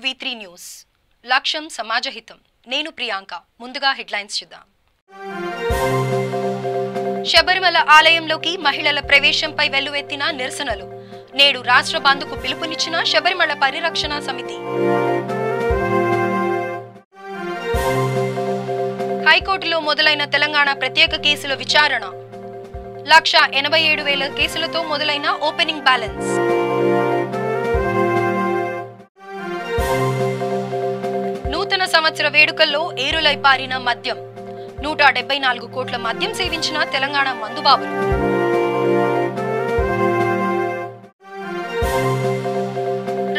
V3 news లక్ష్యం సమాజహితం నేను ప్రియాంక ముందుగా హెడ్లైన్స్ చూద్దాం శబరిమల ఆలయంలోకి మహిళల ప్రవేశంపై వెల్లువెత్తిన నిరసనలు నేడు రాష్ట్ర బంద్కు పిలుపునిచ్చిన శబరిమల పరిరక్షణ సమితి హైకోర్టులో మొదలైన తెలంగాణ ప్రత్యేక కేసుల విచారణ 1,87,000 కేసులతో మొదలైన ఓపెనింగ్ బ్యాలెన్స్ నూతన సంవత్సర వేడుకల్లో ఏరులై పారిన మద్యం 174 కోట్ల మద్యం సేవించిన తెలంగాణ మందుబాబులు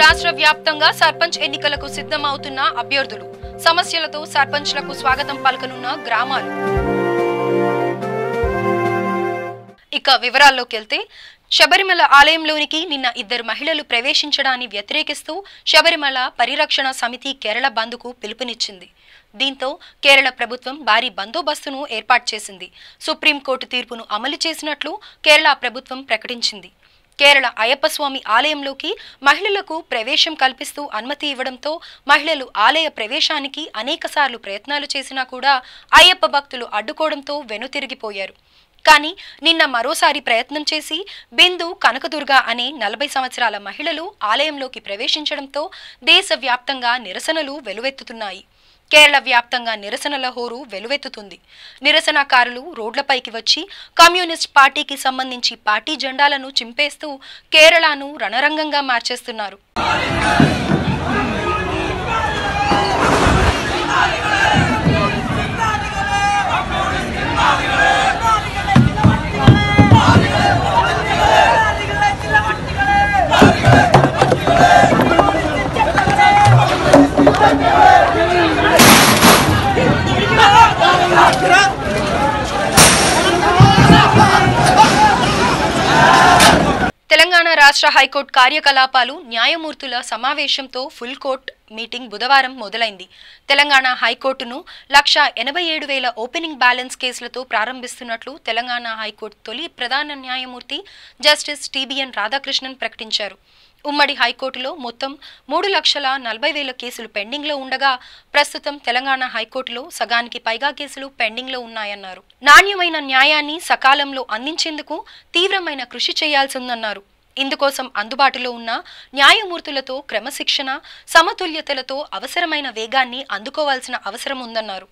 రాష్ట్ర వ్యాప్తంగా సర్పంచ్ ఎన్నికలకు సిద్ధమవుతున్న అభ్యర్థులు సమస్యలతో సర్పంచ్లకు స్వాగతం పలకనున్న గ్రామాలు ఇక వివరాల్లోకి వెళ్తే శబరిమల ఆలయంలోనికి నిన్న 2 మహిళలు ప్రవేశించడాన్ని వ్యతిరేకిస్తూ శబరిమల పరిరక్షణ సమితి కేరళ బంద్కు పిలుపునిచ్చింది. దీంతో కేరళ ప్రభుత్వం భారీ బందోబస్తును ఏర్పాటు చేసింది. సుప్రీంకోర్టు తీర్పును అమలు చేసినట్లు కేరళ ప్రభుత్వం ప్రకటించింది. కేరళ అయ్యప్పస్వామి ఆలయంలోకి మహిళలకు ప్రవేశం కల్పిస్తూ అనుమతి ఇవ్వడంతో మహిళలు ఆలయ ప్రవేశానికి అనేకసార్లు ప్రయత్నాలు చేసినా కూడా అయ్యప్ప భక్తులు అడ్డుకోవడంతో వెనుతిరిగిపోయారు. కానీ నిన్న మరోసారి ప్రయత్నం చేసి బిందు కనకదుర్గ అనే 40 సంవత్సరాల మహిళలు ఆలయంలోకి ప్రవేశించడంతో దేశవ్యాప్తంగా నిరసనలు వెలువెత్తుతున్నాయి. కేరళ వ్యాప్తంగా నిరసనల హోరు వెలువెత్తుతుంది. నిరసనకారులు రోడ్లపైకి వచ్చి కమ్యూనిస్ట్ పార్టీకి సంబంధించి పార్టీ జెండాలను చింపేస్తూ కేరళను రణరంగంగా మార్చేస్తున్నారు. తెలంగాణ రాష్ట్ర హైకోర్టు కార్యకలాపాలు న్యాయమూర్తుల సమావేశంతో ఫుల్ కోర్ట్ మీటింగ్ బుధవారం మొదలైంది. తెలంగాణ హైకోర్టును 1,87,000 ఓపెనింగ్ బ్యాలెన్స్ కేసులతో ప్రారంభిస్తున్నట్లు తెలంగాణ హైకోర్టు తొలి ప్రధాన న్యాయమూర్తి జస్టిస్ TBN రాధాకృష్ణన్ ప్రకటించారు. ఉమ్మడి హైకోర్టులో మొత్తం 3,40,000 కేసులు పెండింగ్లో ఉండగా ప్రస్తుతం తెలంగాణ హైకోర్టులో సగానికి పైగా కేసులు పెండింగ్లో ఉన్నాయన్నారు. నాణ్యమైన న్యాయాన్ని సకాలంలో అందించేందుకు తీవ్రమైన కృషి చేయాల్సిందన్నారు. ఇందుకోసం అందుబాటులో ఉన్న న్యాయమూర్తులతో క్రమశిక్షణ సమతుల్యతలతో అవసరమైన వేగాన్ని అందుకోవాల్సిన అవసరం ఉందన్నారు.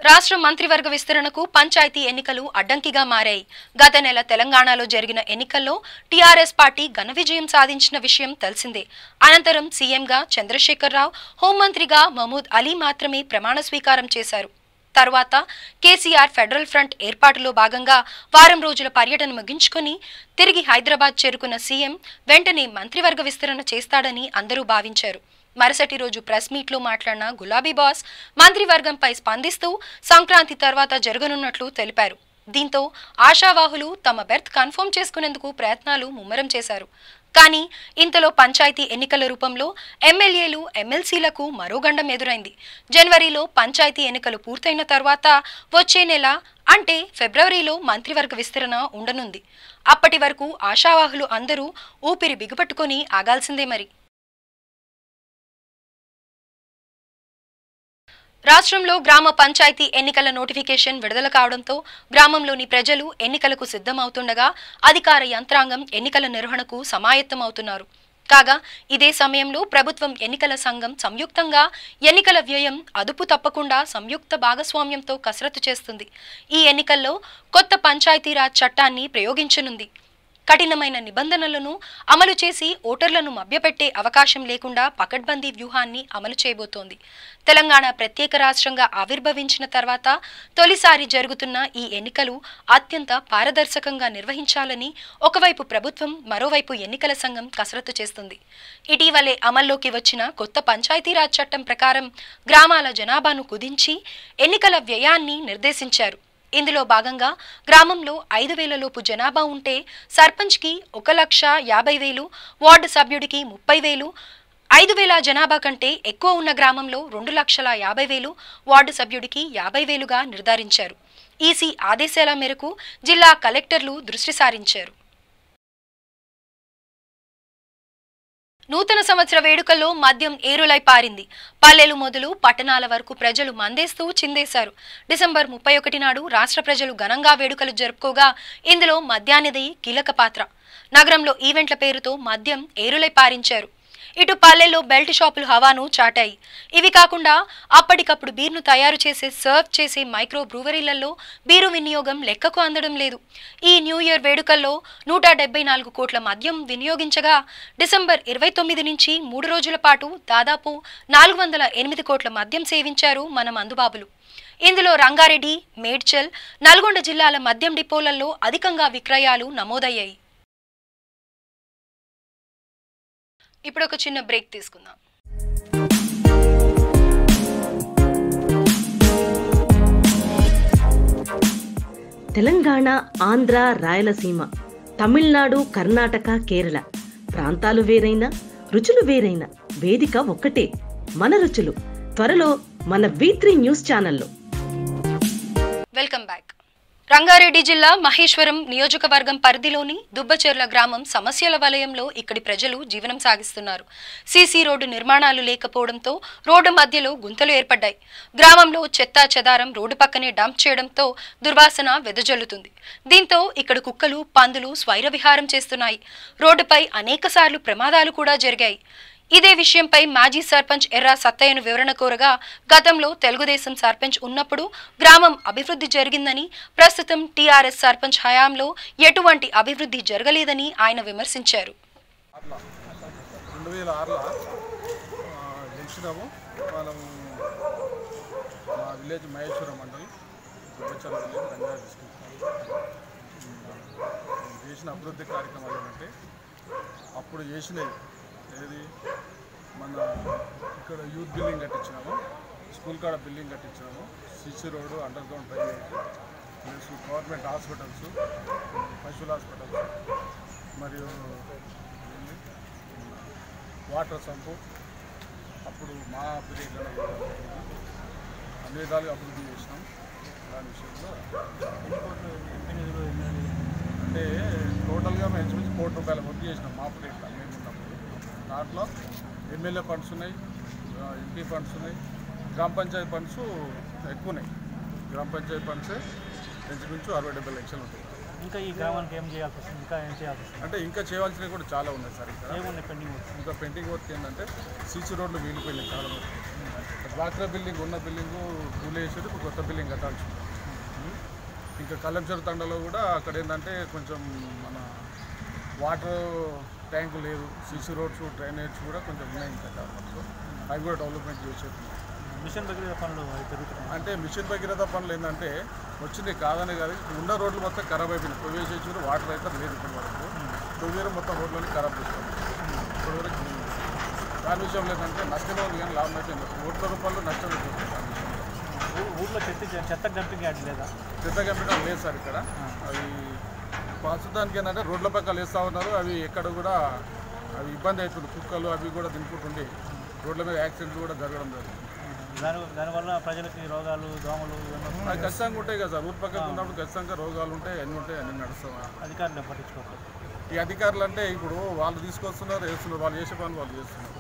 రాష్ట్ర మంత్రివర్గ విస్తరణకు పంచాయతీ ఎన్నికలు అడ్డంకిగా మారాయి. గత నెల తెలంగాణలో జరిగిన ఎన్నికల్లో టీఆర్ఎస్ పార్టీ ఘన విజయం సాధించిన విషయం తెలిసిందే. అనంతరం సీఎంగా చంద్రశేఖరరావు, హోంమంత్రిగా మహమూద్ అలీ మాత్రమే ప్రమాణ స్వీకారం చేశారు. తరువాత కేసీఆర్ ఫెడరల్ ఫ్రంట్ ఏర్పాటులో భాగంగా వారం రోజుల పర్యటన ముగించుకొని తిరిగి హైదరాబాద్ చేరుకున్న సీఎం వెంటనే మంత్రివర్గ విస్తరణ చేస్తాడని అందరూ భావించారు. మరుసటి రోజు ప్రెస్ మీట్లో మాట్లాడిన గులాబీ బాస్ మంత్రివర్గంపై స్పందిస్తూ సంక్రాంతి తర్వాత జరగనున్నట్లు తెలిపారు. దీంతో ఆశావాహులు తమ బెర్త్ కన్ఫర్మ్ చేసుకునేందుకు ప్రయత్నాలు ముమ్మరం చేశారు. కానీ ఇంతలో పంచాయతీ ఎన్నికల రూపంలో ఎమ్మెల్యేలు ఎమ్మెల్సీలకు మరో గండం ఎదురైంది. జనవరిలో పంచాయతీ ఎన్నికలు పూర్తయిన తర్వాత వచ్చే నెల అంటే ఫిబ్రవరిలో మంత్రివర్గ విస్తరణ ఉండనుంది. అప్పటి వరకు ఆశావాహులు అందరూ ఊపిరి బిగుపట్టుకొని ఆగాల్సిందే మరి. రాష్ట్రంలో గ్రామ పంచాయతీ ఎన్నికల నోటిఫికేషన్ విడుదల కావడంతో గ్రామంలోని ప్రజలు ఎన్నికలకు సిద్ధమవుతుండగా అధికార యంత్రాంగం ఎన్నికల నిర్వహణకు సమాయత్తమవుతున్నారు. కాగా ఇదే సమయంలో ప్రభుత్వం ఎన్నికల సంఘం సంయుక్తంగా ఎన్నికల వ్యయం అదుపు తప్పకుండా సంయుక్త భాగస్వామ్యంతో కసరత్తు చేస్తుంది. ఈ ఎన్నికల్లో కొత్త పంచాయతీరాజ్ చట్టాన్ని ప్రయోగించనుంది. కఠినమైన నిబంధనలను అమలు చేసి ఓటర్లను మభ్యపెట్టే అవకాశం లేకుండా పకడ్బందీ వ్యూహాన్ని అమలు చేయబోతోంది. తెలంగాణ ప్రత్యేక రాష్ట్రంగా ఆవిర్భవించిన తర్వాత తొలిసారి జరుగుతున్న ఈ ఎన్నికలు అత్యంత పారదర్శకంగా నిర్వహించాలని ఒకవైపు ప్రభుత్వం, మరోవైపు ఎన్నికల సంఘం కసరత్తు చేస్తుంది. ఇటీవలే అమల్లోకి వచ్చిన కొత్త పంచాయతీరాజ్ చట్టం ప్రకారం గ్రామాల జనాభాను కుదించి ఎన్నికల వ్యయాన్ని నిర్దేశించారు. ఇందులో భాగంగా గ్రామంలో 5,000 లోపు జనాభా ఉంటే సర్పంచ్కి 1,50,000, వార్డు సభ్యుడికి 30,000, 5,000 జనాభా కంటే ఎక్కువ ఉన్న గ్రామంలో 2,50,000, వార్డు సభ్యుడికి 50,000గా నిర్ధారించారు. ఈసీ ఆదేశాల మేరకు జిల్లా కలెక్టర్లు దృష్టి సారించారు. నూతన సంవత్సర వేడుకల్లో మద్యం ఏరులై పారింది. పల్లెలు మొదలు పట్టణాల వరకు ప్రజలు మందేస్తూ చిందేశారు. డిసెంబర్ 31 నాడు రాష్ట్ర ప్రజలు ఘనంగా వేడుకలు జరుపుకోగా ఇందులో మద్యానిది కీలక పాత్ర. నగరంలో ఈవెంట్ల పేరుతో మద్యం ఏరులై పారించారు. ఇటు పల్లెల్లో బెల్ట్ షాపులు హవాను చాటాయి. ఇవి కాకుండా అప్పటికప్పుడు బీర్ను తయారు చేసి సర్వ్ చేసే మైక్రో బ్రూవరీలలో బీరు వినియోగం లెక్కకు అందడం లేదు. ఈ న్యూ ఇయర్ వేడుకల్లో 174 కోట్ల మద్యం వినియోగించగా డిసెంబర్ 29 నుంచి 3 రోజుల పాటు దాదాపు 408 కోట్ల మద్యం సేవించారు మన మందుబాబులు. ఇందులో రంగారెడ్డి, మేడ్చల్, నల్గొండ జిల్లాల మద్యం డిపోలలో అధికంగా విక్రయాలు నమోదయ్యాయి. ఇప్పుడు ఒక చిన్న బ్రేక్ తీసుకుందాం. తెలంగాణ, ఆంధ్ర, రాయలసీమ, తమిళనాడు, కర్ణాటక, కేరళ ప్రాంతాలు వేరైనా రుచులు వేరైనా వేదిక ఒక్కటే, మన రుచులు. త్వరలో మన V3 న్యూస్ ఛానల్లో. Welcome back. రంగారెడ్డి జిల్లా మహేశ్వరం నియోజకవర్గం పరిధిలోని దుబ్బచెర్ల గ్రామం సమస్యల వలయంలో ఇక్కడి ప్రజలు జీవనం సాగిస్తున్నారు. సీసీ రోడ్డు నిర్మాణాలు లేకపోవడంతో రోడ్డు మధ్యలో గుంతలు ఏర్పడ్డాయి. గ్రామంలో చెత్తా చెదారం రోడ్డు పక్కనే డంప్ చేయడంతో దుర్వాసన వెదజల్లుతుంది. దీంతో ఇక్కడ కుక్కలు, పందులు స్వైర విహారం చేస్తున్నాయి. రోడ్డుపై అనేకసార్లు ప్రమాదాలు కూడా జరిగాయి. ఇదే విషయంపై మాజీ సర్పంచ్ ఎర్రా సత్తయ్యను వివరణ కోరగా గతంలో తెలుగుదేశం సర్పంచ్ ఉన్నప్పుడు గ్రామం అభివృద్ధి జరిగిందని, ప్రస్తుతం టీఆర్ఎస్ సర్పంచ్ హయాంలో ఎటువంటి అభివృద్ధి జరగలేదని ఆయన విమర్శించారు. 2006లో గెలిచినాము. మనము మా విలేజ్ మహేశ్వరం మండలి దుబ్బచెర్ల విలేజ్ రంగారెడ్డి డిస్ట్రిక్ట్. చేసిన అభివృద్ధి కార్యక్రమాలు ఏంటంటే అప్పుడు చేసినవి ఏది మన ఇక్కడ యూత్ బిల్డింగ్ కట్టించినాము, స్కూల్ కాడ బిల్డింగ్ కట్టించినాము, CC road, underground drainage, plus government hospitals, పశువుల హాస్పిటల్స్, మరియు వాటర్ సంపు అప్పుడు మా పీరియడ్లో అన్ని విధాలుగా అభివృద్ధి చేసినాం. దాని విషయంలో అంటే టోటల్గా మేము ఇంచుమించు ₹1 కోటి వర్క్ చేసినాం మా పీరియడ్లో మేము ఉన్నప్పుడు. దాంట్లో ఎమ్మెల్యే ఫండ్స్ ఉన్నాయి, ఎంపీ ఫండ్స్ ఉన్నాయి, గ్రామ పంచాయతీ ఫండ్స్ ఎక్కువ ఉన్నాయి. గ్రామ పంచాయతీ ఫండ్స్ ఇంచుమించు 60-70 లక్షలు ఉంటాయి. ఇంకా ఈ గ్రామానికి ఏం చేయాల్సి వస్తుంది, ఇంకా ఏం చేయాల్సి వస్తుంది అంటే ఇంకా చేయాల్సినవి కూడా చాలా ఉన్నాయి సార్. ఇక్కడ ఏమున్నాయి పెండింగ్ వర్క్? ఇంకా పెండింగ్ వర్క్ ఏంటంటే సీసీ రోడ్లు వీలిపోయినాయి చాలా వరకు. డ్వాక్రా బిల్డింగ్ ఉన్న బిల్డింగు కూలేసేది ఇప్పుడు కొత్త బిల్డింగ్ కట్టాల్సి ఉంది. ఇంకా కల్లంచెరు తండలో కూడా అక్కడ ఏంటంటే కొంచెం మన వాటర్ ట్యాంకు లేదు, సీసీ రోడ్స్, డ్రైనేజ్ కూడా కొంచెం ఉన్నాయి. ఇంకా గవర్నమెంట్లో అవి కూడా డెవలప్మెంట్ చేసేది. మిషన్ భగీరథ పనులు పెరుగుతున్నాయి. అంటే మిషన్ భగీరథ పనులు ఏంటంటే వచ్చింది కాదని కాదు, ఉన్న రోడ్లు మొత్తం ఖరాబ్ అయిపోయినాయి. ప్రవేశించి వాటర్ అయితే లేదు ఇప్పటి వరకు. ప్రొవీరం మొత్తం రోడ్లని ఖరాబ్ చేస్తాం ఇప్పటి వరకు. దాని విషయంలో ఏంటంటే నష్టమే ఉంది కానీ లాభం అయితే ₹1,00,000 నష్టం అవుతుంది. దాని విషయంలో ఊళ్ళో చెత్త డంపింగ్ యాడ్ లేదా? చెత్త కంపెనీ లేదు సార్ ఇక్కడ. అవి ప్రస్తుతానికి ఏంటంటే రోడ్ల పక్కన వేస్తూ ఉన్నారు. అవి ఎక్కడ కూడా అవి ఇబ్బంది అవుతుంది. కుక్కలు అవి కూడా తినుకుంటుండి రోడ్ల మీద యాక్సిడెంట్లు కూడా జరగడం జరుగుతుంది. దానివల్ల ప్రజలకి రోగాలు, దోమలు అవి ఖచ్చితంగా ఉంటాయి కదా సార్. ఊరి పక్కన ఉన్నప్పుడు ఖచ్చితంగా రోగాలు ఉంటాయి, అన్నీ ఉంటాయి, అన్నీ నడుస్తాం. అధికారులు పట్టించుకోవాలి. ఈ అధికారులు అంటే ఇప్పుడు వాళ్ళు తీసుకొస్తున్నారు, వేస్తున్నారు, వాళ్ళు చేసే పనులు వాళ్ళు చేస్తున్నారు.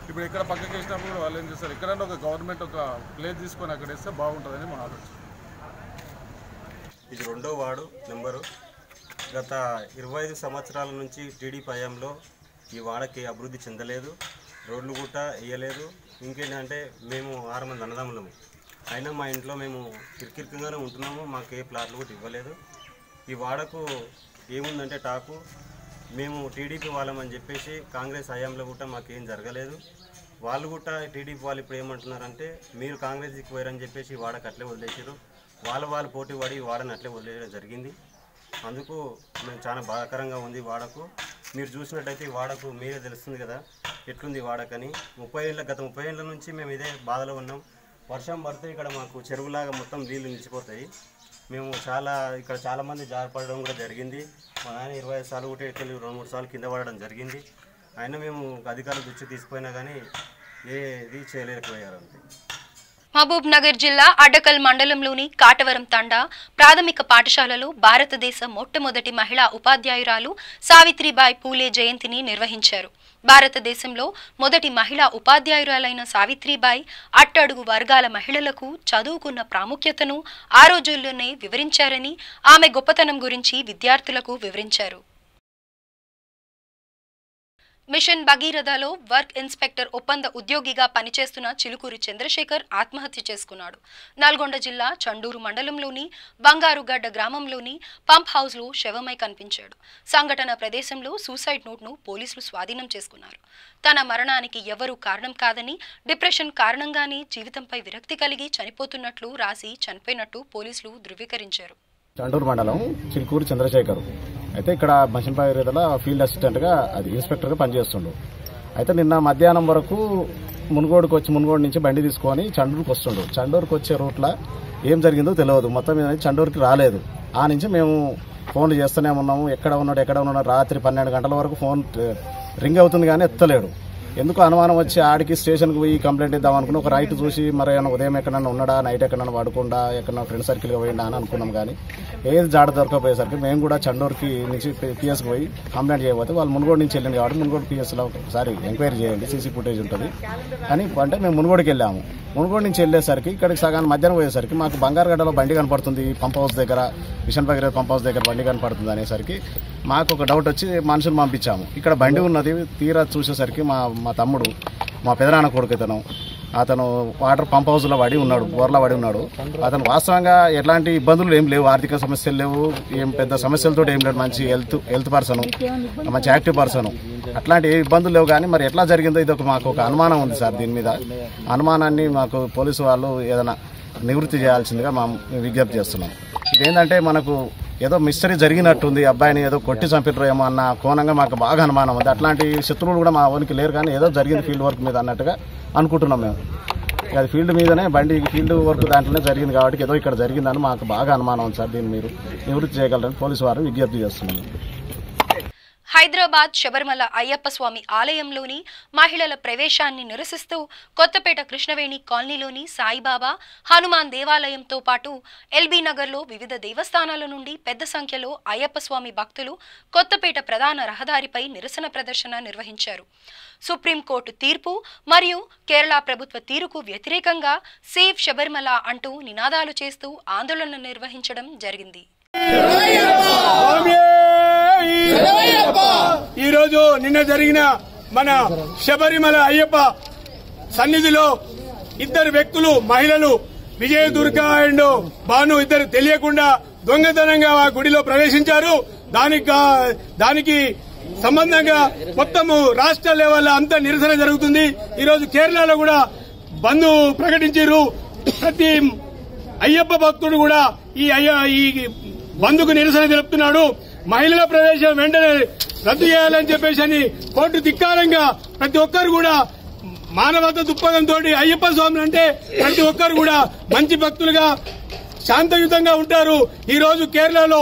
ఇప్పుడు ఎక్కడ పక్కకి వేసినప్పుడు కూడా వాళ్ళు ఏం చేస్తారు, ఎక్కడైనా ఒక గవర్నమెంట్ ఒక ప్లేస్ తీసుకొని అక్కడ వేస్తే బాగుంటుందని మా ఆలోచన. ఇది 2వ వార్డు నెంబరు. గత 25 సంవత్సరాల నుంచి టీడీపీ హయాంలో ఈ వాడకి అభివృద్ధి చెందలేదు, రోడ్లు కూడా వేయలేదు. ఇంకేంటంటే మేము 6 మంది అన్నదమ్ములము, అయినా మా ఇంట్లో మేము కిరికిరికంగానే ఉంటున్నాము. మాకు ఏ ప్లాట్లు కూడా ఇవ్వలేదు. ఈ వాడకు ఏముందంటే టాకు మేము టీడీపీ వాళ్ళమని చెప్పేసి కాంగ్రెస్ హయాంలో కూడా మాకేం జరగలేదు. వాళ్ళు కూడా టీడీపీ వాళ్ళు ఇప్పుడు ఏమంటున్నారంటే మీరు కాంగ్రెస్కి పోయారని చెప్పేసి వాడకు అట్లే వదిలేసారు. వాళ్ళు పోటీ పడి వాడని అట్లే వదిలేయడం జరిగింది. అందుకు మేము చాలా బాధాకరంగా ఉంది వాడకు. మీరు చూసినట్టయితే వాడకు మీరే తెలుస్తుంది కదా ఎట్లుంది వాడకని. గత 30 ఏళ్ళ నుంచి మేము ఇదే బాధలో ఉన్నాం. వర్షం పడితే ఇక్కడ మాకు చెరువులాగా మొత్తం నీళ్ళు నిలిచిపోతాయి. మేము ఇక్కడ చాలామంది జారిపడడం కూడా జరిగింది. మా ఆయన 25 సార్లు కూడా ఎత్తులు 2-3 సార్లు కింద పడడం జరిగింది. అయినా మేము అధికారుల దృష్టి తీసుకుపోయినా కానీ ఏది చేయలేకపోయారు అంతే. మహబూబ్ నగర్ జిల్లా అడ్డకల్ మండలంలోని కాటవరం తండా ప్రాథమిక పాఠశాలలో భారతదేశ మొట్టమొదటి మహిళా ఉపాధ్యాయురాలు సావిత్రిబాయి పూలే జయంతిని నిర్వహించారు. భారతదేశంలో మొదటి మహిళా ఉపాధ్యాయురాలైన సావిత్రిబాయి అట్టడుగు వర్గాల మహిళలకు చదువుకున్న ప్రాముఖ్యతను ఆ రోజుల్లోనే వివరించారని, ఆమె గొప్పతనం గురించి విద్యార్థులకు వివరించారు. మిషన్ భగీరథలో వర్క్ ఇన్స్పెక్టర్ ఒప్పంద ఉద్యోగిగా పనిచేస్తున్న చిలుకూరి చంద్రశేఖర్ ఆత్మహత్య చేసుకున్నాడు. నల్గొండ జిల్లా చండూరు మండలంలోని బంగారుగడ్డ గ్రామంలోని పంప్ హౌస్లో శవమై కనిపించాడు. సంఘటన ప్రదేశంలో సూసైడ్ నోట్ను పోలీసులు స్వాధీనం చేసుకున్నారు. తన మరణానికి ఎవరూ కారణం కాదని, డిప్రెషన్ కారణంగానే జీవితంపై విరక్తి కలిగి చనిపోతున్నట్లు రాసి చనిపోయినట్టు పోలీసులు ధృవీకరించారు. చండూరు మండలం చిలుకూరి చంద్రశేఖర్ అయితే ఇక్కడ మిషన్ భగీరథలో ఫీల్డ్ అసిస్టెంట్గా అది ఇన్స్పెక్టర్గా పనిచేస్తుండు. అయితే నిన్న మధ్యాహ్నం వరకు మునుగోడు నుంచి బండి తీసుకొని చండూరుకు వస్తుండు. చండూరుకు వచ్చే రూట్లో ఏం జరిగిందో తెలియదు. మొత్తం చండూరుకి రాలేదు. ఆ నుంచి మేము ఫోన్లు చేస్తూనే ఉన్నాము. ఎక్కడ ఉన్నాడు రాత్రి 12 గంటల వరకు ఫోన్ రింగ్ అవుతుంది కానీ ఎత్తలేడు. ఎందుకు అనుమానం వచ్చి ఆడికి స్టేషన్కి పోయి కంప్లైంట్ ఇద్దాం అనుకుని ఒక రైట్ చూసి మరి ఉదయం ఎక్కడన్నా ఉన్నాడా, నైట్ ఎక్కడన్నా పడుకుండా, ఎక్కడన్నా ఫ్రెండ్ సర్కిల్గా పోయిండా అని అనుకున్నాం. కానీ ఏది జాడ దొరకపోయేసరికి మేము కూడా చండూరుకి నుంచి పిఎస్కి పోయి కంప్లైంట్ చేయబోతే వాళ్ళు మునుగోడు నుంచి వెళ్ళింది కాబట్టి మునుగోడు పిఎస్లో ఒకసారి ఎంక్వైరీ చేయండి, సీసీ ఫుటేజ్ ఉంటుంది అని అంటే మేము మునుగోడుకి వెళ్ళాము. మునుగోడు నుంచి వెళ్ళేసరికి ఇక్కడికి సగాన్ని మధ్యాహ్నం పోయేసరికి మాకు బంగారుగడ్డలో బండి కనపడుతుంది, పంప్ హౌస్ దగ్గర మిషన్ భగీరథ పంప్ హౌస్ దగ్గర బండి కనపడుతుంది అనేసరికి మాకు ఒక డౌట్ వచ్చి మనుషులు పంపించాము. ఇక్కడ బండి ఉన్నది తీరా చూసేసరికి మా తమ్ముడు, మా పెదనాన్న కొడుకు అతను వాటర్ పంప్ హౌస్లో పడి ఉన్నాడు, బోర్లా పడి ఉన్నాడు. అతను వాస్తవంగా ఎలాంటి ఇబ్బందులు ఏం లేవు, ఆర్థిక సమస్యలు లేవు, ఏం పెద్ద సమస్యలతో ఏం లేవు. మంచి హెల్త్ పర్సన్, మంచి యాక్టివ్ పర్సన్, అట్లాంటి ఏ ఇబ్బందులు లేవు. కానీ మరి ఎట్లా జరిగిందో ఇది మాకు ఒక అనుమానం ఉంది సార్. దీని మీద అనుమానాన్ని మాకు పోలీసు వాళ్ళు ఏదైనా నివృత్తి చేయాల్సిందిగా మేము విజ్ఞప్తి చేస్తున్నాం. ఇదేంటంటే మనకు ఏదో మిస్టరీ జరిగినట్టుంది, అబ్బాయిని ఏదో కొట్టి చంపిర్రు ఏమో అన్న కోణంగా మాకు బాగా అనుమానం ఉంది. అట్లాంటి శత్రువులు కూడా మా ఓనికి లేరు, కానీ ఏదో జరిగింది ఫీల్డ్ వర్క్ మీద అన్నట్టుగా అనుకుంటున్నాం మేము. అది ఫీల్డ్ మీదనే బండి ఫీల్డ్ వర్క్ దాంట్లోనే జరిగింది కాబట్టి ఏదో ఇక్కడ జరిగిందని మాకు బాగా అనుమానం ఉంది సార్. దీన్ని మీరు నివృత్తి చేయగలరని పోలీసు వారు విజ్ఞప్తి చేస్తున్నాం. హైదరాబాద్ శబరిమల అయ్యప్ప స్వామి ఆలయంలోని మహిళల ప్రవేశాన్ని నిరసిస్తూ కొత్తపేట కృష్ణవేణి కాలనీలోని సాయిబాబా, హనుమాన్ దేవాలయంతో పాటు ఎల్బీ నగర్లో వివిధ దేవస్థానాల నుండి పెద్ద సంఖ్యలో అయ్యప్ప స్వామి భక్తులు కొత్తపేట ప్రధాన రహదారిపై నిరసన ప్రదర్శన నిర్వహించారు. సుప్రీంకోర్టు తీర్పు మరియు కేరళ ప్రభుత్వ తీరుకు వ్యతిరేకంగా సేవ్ శబరిమల అంటూ నినాదాలు చేస్తూ ఆందోళన నిర్వహించడం జరిగింది. ఈరోజు నిన్న జరిగిన మన శబరిమల అయ్యప్ప సన్నిధిలో ఇద్దరు వ్యక్తులు, మహిళలు విజయదుర్గ అండ్ భాను, ఇద్దరు తెలియకుండా దొంగతనంగా ఆ గుడిలో ప్రవేశించారు. దానికి సంబంధంగా మొత్తము రాష్ట్ర లెవెల్ అంతా నిరసన జరుగుతుంది. ఈరోజు కేరళలో కూడా బంద్ ప్రకటించారు. ప్రతి అయ్యప్ప భక్తుడు కూడా ఈ బంద్కు నిరసన తెలుపుతున్నాడు. మహిళల ప్రవేశం వెంటనే రద్దు చేయాలని చెప్పేసి కోర్టు ధిక్కారంగా ప్రతి ఒక్కరు కూడా మానవత దృక్పథంతో అయ్యప్ప స్వాములు అంటే ప్రతి ఒక్కరు కూడా మంచి భక్తులుగా శాంతయుతంగా ఉంటారు. ఈ రోజు కేరళలో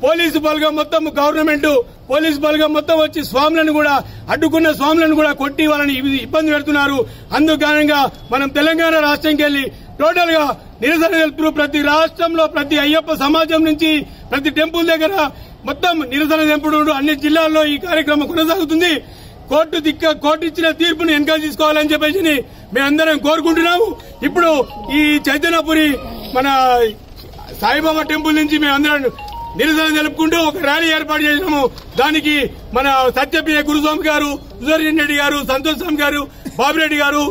పోలీసు బలగం మొత్తం, గవర్నమెంట్ పోలీసు బలగం మొత్తం వచ్చి స్వాములను కూడా అడ్డుకున్న స్వాములను కూడా కొట్టి వాళ్ళని ఇబ్బంది పెడుతున్నారు. అందుకు కారణంగా మనం తెలంగాణ రాష్ట్రంకి వెళ్లి టోటల్ గా నిరసన తెలుపుతూ ప్రతి రాష్ట్రంలో ప్రతి అయ్యప్ప సమాజం నుంచి ప్రతి టెంపుల్ దగ్గర మొత్తం నిరసన తెలుపుడు అన్ని జిల్లాల్లో ఈ కార్యక్రమం కొనసాగుతుంది. కోర్టు ఇచ్చిన తీర్పును వెనకాల తీసుకోవాలని చెప్పేసి మేమందరం కోరుకుంటున్నాము. ఇప్పుడు ఈ చైతన్యపురి మన సాయిబాబా టెంపుల్ నుంచి మేమందరం నిరసన తెలుపుకుంటూ ఒక ర్యాలీ ఏర్పాటు చేసినాము. దానికి మన సత్యప్రియ గురుస్వామి గారు, సుదర్శన్ రెడ్డి గారు, సంతోష్ స్వామి గారు, బాబిరెడ్డి గారు,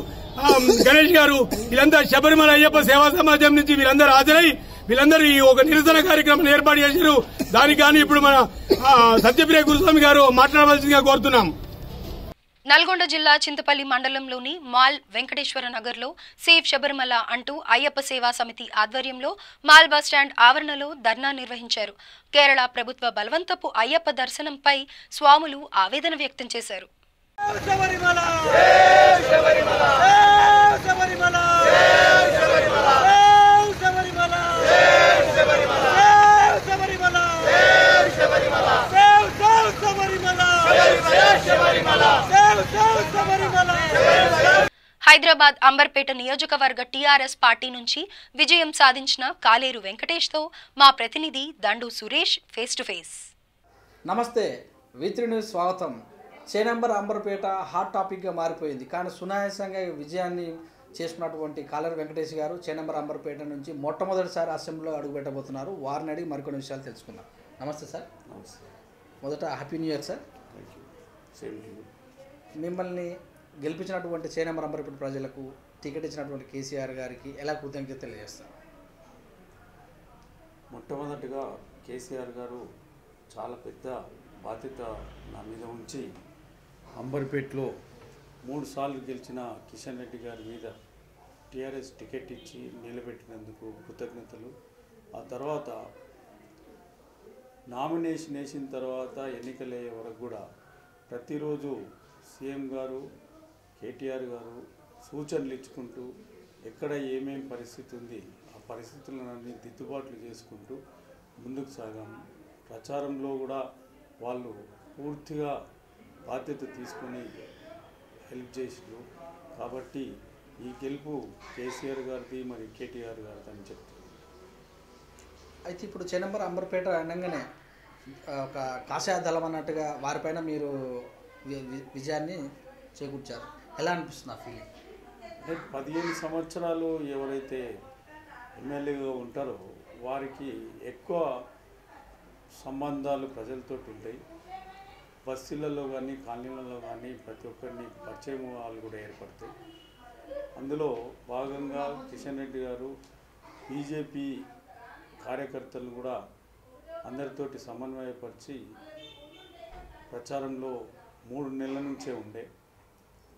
గణేష్ గారు, వీళ్ళంతా శబరిమల అయ్యప్ప సేవా సమాజం నుంచి వీళ్ళందరూ హాజరై వీళ్ళందరూ ఈ ఒక నిరసన కార్యక్రమం ఏర్పాటు చేశారు. దానికి కానీ ఇప్పుడు మన సత్యప్రియ గురుస్వామి గారు మాట్లాడవలసిందిగా కోరుతున్నాం. నల్గొండ జిల్లా చింతపల్లి మండలంలోని మాల్ వెంకటేశ్వర నగర్లో సేవ్ శబరిమల అంటూ అయ్యప్ప సేవా సమితి ఆధ్వర్యంలో మాల్ బస్టాండ్ ఆవరణలో ధర్నా నిర్వహించారు. కేరళ ప్రభుత్వ బలవంతపు అయ్యప్ప దర్శనంపై స్వాములు ఆవేదన వ్యక్తం చేశారు. హైదరాబాద్ అంబర్పేట నియోజకవర్గ టీఆర్ఎస్ పార్టీ నుంచి విజయం సాధించిన కాలేరు వెంకటేష్తో మా ప్రతినిధి దండు సురేష్ ఫేస్ టు ఫేస్. నమస్తే, V3 న్యూస్ స్వాగతం. చేనంబర్ అంబర్పేట హాట్ టాపిక్గా మారిపోయింది. కానీ సునాయాసంగా విజయాన్ని చేసుకున్నటువంటి కాలేరు వెంకటేష్ గారు చేనంబర్ అంబర్పేట నుంచి మొట్టమొదటిసారి అసెంబ్లీలో అడుగుపెట్టబోతున్నారు. వారిని అడిగి మరికొన్ని విషయాలు తెలుసుకుందాం. నమస్తే సార్. నమస్తే. మొదట హ్యాపీ న్యూ ఇయర్ సార్. మిమ్మల్ని గెలిపించినటువంటి చేనంబర్ అంబర్పేట ప్రజలకు టికెట్ ఇచ్చినటువంటి కేసీఆర్ గారికి ఎలా కృతజ్ఞత తెలియజేస్తారు? మొట్టమొదటిగా కేసీఆర్ గారు చాలా పెద్ద బాధ్యత నా మీద ఉంచి అంబర్పేటలో 3 సార్లు గెలిచిన కిషన్ రెడ్డి గారి మీద టీఆర్ఎస్ టికెట్ ఇచ్చి నిలబెట్టినందుకు కృతజ్ఞతలు. ఆ తర్వాత నామినేషన్ వేసిన తర్వాత ఎన్నికలయ్యే వరకు కూడా ప్రతిరోజు సీఎం గారు కేటీఆర్ గారు సూచనలు ఇచ్చుకుంటూ ఎక్కడ ఏమేం పరిస్థితి ఉంది ఆ పరిస్థితులన్నీ దిద్దుబాట్లు చేసుకుంటూ ముందుకు సాగాము. ప్రచారంలో కూడా వాళ్ళు పూర్తిగా బాధ్యత తీసుకొని హెల్ప్ చేసినారు. కాబట్టి ఈ గెలుపు కేసీఆర్ గారిది మరి కేటీఆర్ గారిది అని చెప్తున్నారు. అయితే ఇప్పుడు చేనంబర్ అంబర్పేట అనగానే ఒక కాషాయ దళం అన్నట్టుగా వారిపైన మీరు విజయాన్ని చేకూర్చారు. ఎలా అనిపిస్తుంది ఆ ఫీలింగ్? అంటే 15 సంవత్సరాలు ఎవరైతే ఎమ్మెల్యేగా ఉంటారో వారికి ఎక్కువ సంబంధాలు ప్రజలతో ఉంటాయి. బస్తీలలో కానీ కాలనీలలో కానీ ప్రతి ఒక్కరిని పరిచయం వాళ్ళు కూడా ఏర్పడతాయి. అందులో భాగంగా కిషన్ రెడ్డి గారు బీజేపీ కార్యకర్తలను కూడా అందరితోటి సమన్వయపరిచి ప్రచారంలో 3 నెలల నుంచే ఉండే.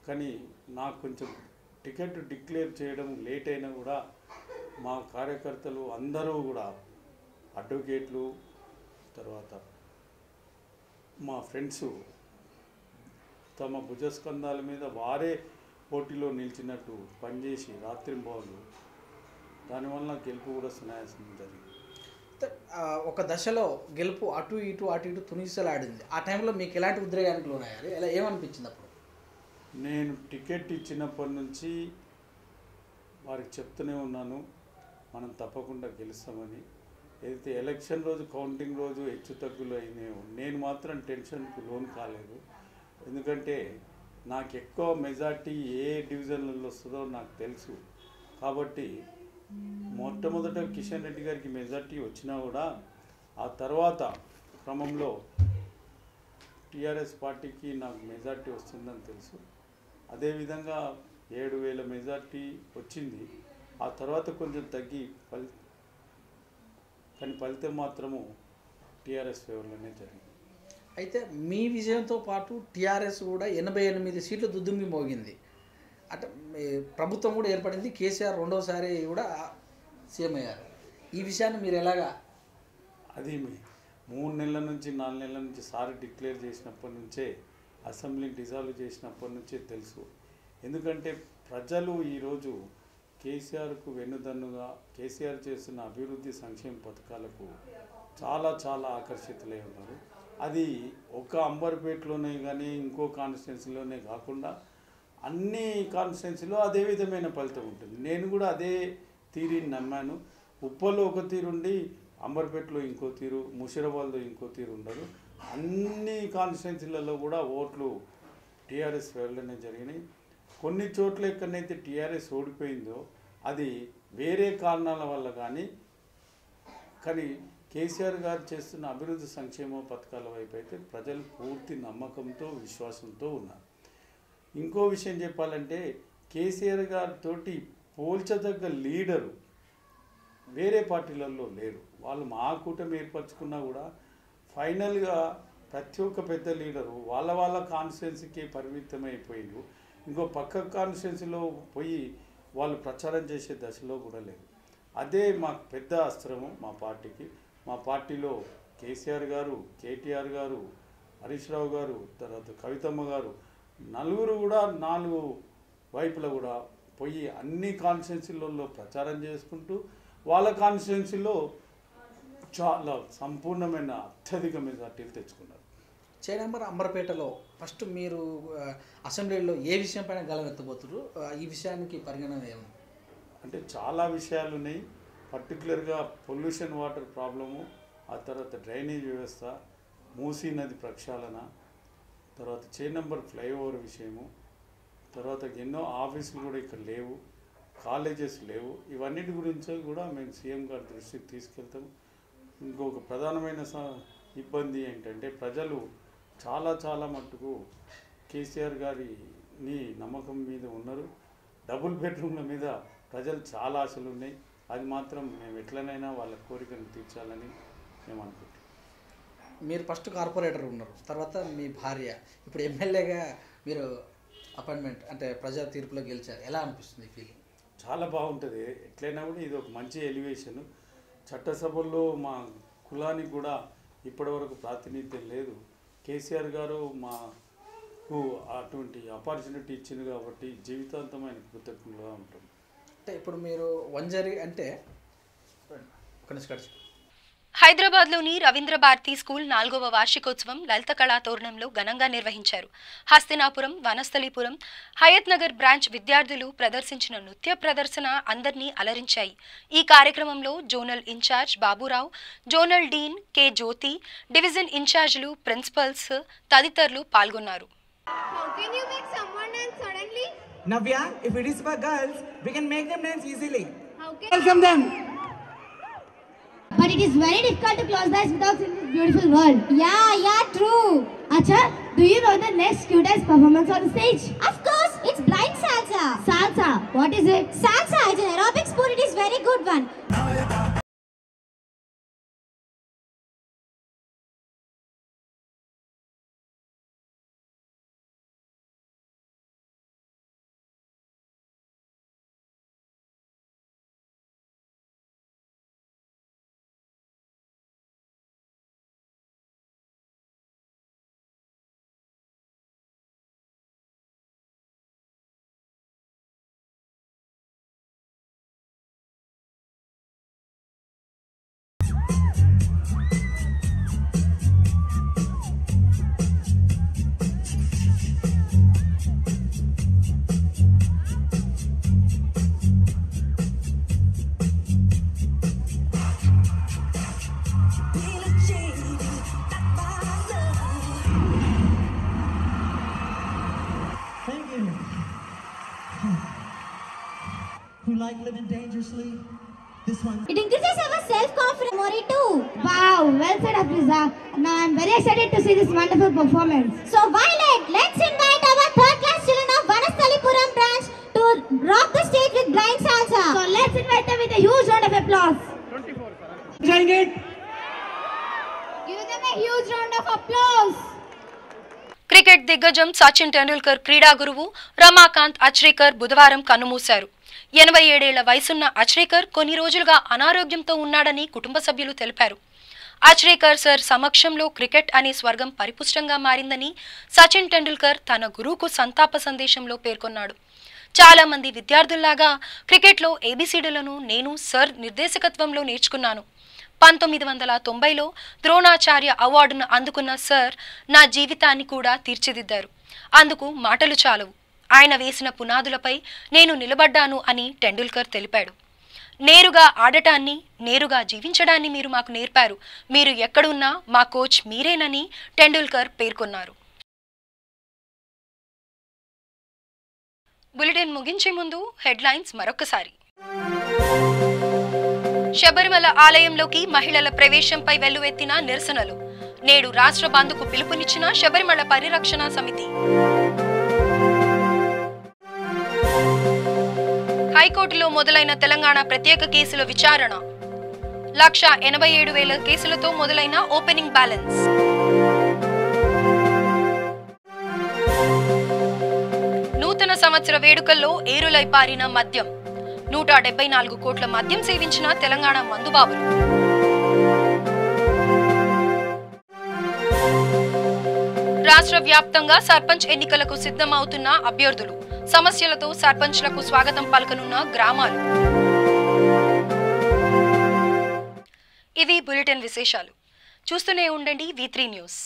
కానీ నాకు కొంచెం టికెట్ డిక్లేర్ చేయడం లేట్ అయినా కూడా మా కార్యకర్తలు అందరూ కూడా అడ్వకేట్లు తర్వాత మా ఫ్రెండ్స్ తమ భుజస్కంధాల మీద వారే పోటీలో నిలిచినట్టు పనిచేసి రాత్రింబవళ్ళు దానివల్ల గెలుపు కూడా సునాయాసం జరిగింది. ఒక దశలో గెలుపు అటు ఇటు తునిసలాడింది. ఆ టైంలో మీకు ఎలాంటి ఉద్రేకానికి లోనయ్యారు? ఎలా ఏమనిపించింది అప్పుడు? నేను టికెట్ ఇచ్చినప్పటి నుంచి వారికి చెప్తూనే ఉన్నాను, మనం తప్పకుండా గెలుస్తామని. ఏదైతే ఎలక్షన్ రోజు కౌంటింగ్ రోజు హెచ్చు తగ్గులు అయినాయో నేను మాత్రం టెన్షన్కు లోన్ కాలేదు. ఎందుకంటే నాకు ఎక్కువ మెజార్టీ ఏ డివిజన్లలో వస్తుందో నాకు తెలుసు. కాబట్టి మొట్టమొదట కిషన్ రెడ్డి గారికి మెజార్టీ వచ్చినా కూడా ఆ తర్వాత క్రమంలో టీఆర్ఎస్ పార్టీకి నాకు మెజార్టీ వస్తుందని తెలుసు. అదేవిధంగా 7,000 మెజార్టీ వచ్చింది. ఆ తర్వాత కొంచెం తగ్గి కానీ ఫలితం మాత్రము టీఆర్ఎస్ ఫేవర్లోనే జరిగింది. అయితే మీ విజయంతో పాటు టీఆర్ఎస్ కూడా 88 సీట్లు దుద్దుంబి మోగింది. అంటే ప్రభుత్వం కూడా ఏర్పడింది. కేసీఆర్ రెండోసారి కూడా సీఎం అయ్యారు. ఈ విషయాన్ని మీరు ఎలాగా? అది 3 నెలల నుంచి 4 నెలల నుంచి సార్ డిక్లేర్ చేసినప్పటి నుంచే అసెంబ్లీని డిజాల్వ్ చేసినప్పటి నుంచే తెలుసు. ఎందుకంటే ప్రజలు ఈరోజు కేసీఆర్కు వెన్నుదన్నుగా కేసీఆర్ చేస్తున్న అభివృద్ధి సంక్షేమ పథకాలకు చాలా చాలా ఆకర్షితులై ఉన్నారు. అది ఒక అంబర్పేటలోనే కానీ ఇంకో కాన్స్టిట్యున్సీలోనే కాకుండా అన్ని కాన్స్టిట్యున్సీలో అదే విధమైన ఫలితం ఉంటుంది. నేను కూడా అదే తీరుని నమ్మాను. ఉప్పల్లో ఒక తీరు ఉండి అంబర్పేటలో ఇంకో తీరు, ముషిరాబాద్లో ఇంకో తీరు ఉండదు. అన్ని కాన్స్టిట్యున్సీలలో కూడా ఓట్లు టీఆర్ఎస్ ఫేవర్లోనే జరిగినాయి. కొన్ని చోట్ల ఎక్కడైతే టీఆర్ఎస్ ఓడిపోయిందో అది వేరే కారణాల వల్ల కానీ కేసీఆర్ గారు చేస్తున్న అభివృద్ధి సంక్షేమ పథకాల వైపు అయితే ప్రజలు పూర్తి నమ్మకంతో విశ్వాసంతో ఉన్నారు. ఇంకో విషయం చెప్పాలంటే కేసీఆర్ గారితో పోల్చదగ్గ లీడరు వేరే పార్టీలలో లేరు. వాళ్ళు మా కూటమి ఏర్పరచుకున్నా కూడా ఫైనల్గా ప్రతి ఒక్క పెద్ద లీడరు వాళ్ళ కాన్స్టిట్యున్సీకి పరిమితమైపోయిండు. ఇంకో పక్క కాన్స్టిట్యున్సీలో పోయి వాళ్ళు ప్రచారం చేసే దశలో కూడా లేదు. అదే మాకు పెద్ద అస్త్రము మా పార్టీకి. మా పార్టీలో కేసీఆర్ గారు, కేటీఆర్ గారు, హరీష్ రావు గారు, తర్వాత కవితమ్మ గారు నలుగురు కూడా 4 వైపులా కూడా పోయి అన్ని కాన్స్టిట్యున్సీలలో ప్రచారం చేసుకుంటూ వాళ్ళ కాన్స్టిట్యున్సీలో చాలా సంపూర్ణమైన అత్యధిక మెజార్టీలు తెచ్చుకున్నారు. చేనంబర్ అంబర్పేటలో ఫస్ట్ మీరు అసెంబ్లీలో ఏ విషయం పైన గలమెత్తబోతున్నారు? ఈ విషయానికి పరిగణన ఏమన్నా? అంటే చాలా విషయాలు ఉన్నాయి. పర్టికులర్గా పొల్యూషన్ వాటర్ ప్రాబ్లము, ఆ తర్వాత డ్రైనేజ్ వ్యవస్థ, మూసీ నది ప్రక్షాళన, తర్వాత చేనంబర్ ఫ్లైఓవర్ విషయము, తర్వాత ఎన్నో ఆఫీసులు కూడా ఇక్కడ లేవు, కాలేజెస్ లేవు. ఇవన్నిటి గురించి కూడా మేము సీఎం గారి దృష్టికి తీసుకెళ్తాము. ఇంకొక ప్రధానమైన ఇబ్బంది ఏంటంటే ప్రజలు చాలా మట్టుకు కేసీఆర్ గారిని నమ్మకం మీద ఉన్నారు. డబుల్ బెడ్రూమ్ల మీద ప్రజలు చాలా ఆశలు ఉన్నాయి. అది మాత్రం మేము ఎట్లనైనా వాళ్ళ కోరికను తీర్చాలని మేము అనుకుంటున్నాం. మీరు ఫస్ట్ కార్పొరేటర్ ఉన్నారు, తర్వాత మీ భార్య, ఇప్పుడు ఎమ్మెల్యేగా మీరు అపాయింట్మెంట్ అంటే ప్రజా తీర్పులో గెలిచారు. ఎలా అనిపిస్తుంది ఫీలింగ్? చాలా బాగుంటుంది. ఎట్లయినా కూడా ఇది ఒక మంచి ఎలివేషన్. చట్టసభల్లో మా కులానికి కూడా ఇప్పటివరకు ప్రాతినిధ్యం లేదు. కేసీఆర్ గారు మాకు అటువంటి ఆపర్చునిటీ ఇచ్చింది కాబట్టి జీవితాంతమైన కృతజ్ఞతగా ఉంటుంది. అంటే ఇప్పుడు మీరు వంజరి అంటే హైదరాబాద్లోని రవీంద్ర భారతి స్కూల్ 4వ వార్షికోత్సవం లలిత కళా తోరణంలో ఘనంగా నిర్వహించారు. హస్తినాపురం, వనస్థలీపురం, హయత్ నగర్ బ్రాంచ్ విద్యార్థులు ప్రదర్శించిన నృత్య ప్రదర్శన అందరినీ అలరించాయి. ఈ కార్యక్రమంలో zonal in-charge Baburao, zonal dean K Jyothi, division ఇన్ఛార్జీలు, ప్రిన్సిపల్స్ తదితరులు పాల్గొన్నారు. Navya, if it is for girls, we can make them dance easily. Welcome them. But it is very difficult to close the eyes without seeing this beautiful world. Yeah, true. Acha, do you know the next cutest performance on the stage? Of course, it's blind salsa. Salsa, what is it? Salsa is an aerobic sport. It is very good one. Who like living dangerously? This one. It increases our self-confidence memory too. Wow, well said, Afiza. Now I'm very excited to see this wonderful performance. So Violet, let's invite our third class children of Vanasthalipuram branch to rock the stage with blind salsa. So let's invite them with a huge round of applause. 24. Enjoying it? Give them a huge round of applause. Cricket దిగ్గజం సచిన్ టెండూల్కర్ క్రీడా గురువు రమాకాంత్ అచ్రేకర్ బుధవారం కన్నుమూశారు. 87 ఏళ్ల వయసున్న అచ్రేకర్ కొన్ని రోజులుగా అనారోగ్యంతో ఉన్నాడని కుటుంబ సభ్యులు తెలిపారు. అచ్రేకర్ సర్ సమక్షంలో క్రికెట్ అనే స్వర్గం పరిపుష్టంగా మారిందని సచిన్ టెండూల్కర్ తన గురువుకు సంతాప సందేశంలో పేర్కొన్నాడు. చాలా మంది విద్యార్థుల్లాగా క్రికెట్లో ఏబిసిడీలను నేను సర్ నిర్దేశకత్వంలో నేర్చుకున్నాను. 1990లో ద్రోణాచార్య అవార్డును అందుకున్న సర్ నా జీవితాన్ని కూడా తీర్చిదిద్దారు. అందుకు మాటలు చాలవు. ఆయన వేసిన పునాదులపై నేను నిలబడ్డాను అని టెండూల్కర్ తెలిపాడు. నేరుగా ఆడటాన్ని, నేరుగా జీవించడాన్ని మీరు మాకు నేర్పారు. మీరు ఎక్కడున్నా మా కోచ్ మీరేనని టెండూల్కర్ పేర్కొన్నారు. బులెటిన్ ముగించే ముందు హెడ్లైన్స్ మరొకసారి. శబరిమల ఆలయంలోకి మహిళల ప్రవేశంపై వెల్లువెత్తిన నిరసనలు. నేడు రాష్ట్ర బంద్కు పిలుపునిచ్చిన శబరిమల పరిరక్షణ సమితి. హైకోర్టులో మొదలైన తెలంగాణ ప్రత్యేక కేసుల విచారణ. 1,87,000 కేసులతో మొదలైన ఓపెనింగ్ బ్యాలెన్స్. నూతన సంవత్సర వేడుకల్లో ఏరులై పారిన మద్యం. 174 కోట్ల మద్యం సేవించిన తెలంగాణ మందుబాబులు. రాష్ట్ర వ్యాప్తంగా సర్పంచ్ ఎన్నికలకు సిద్ధమవుతున్న అభ్యర్థులు. సమస్యలతో సర్పంచ్లకు స్వాగతం పలకనున్న గ్రామాలు. ఇవి బులెటిన్ విశేషాలు. చూస్తూనే ఉండండి V3 న్యూస్.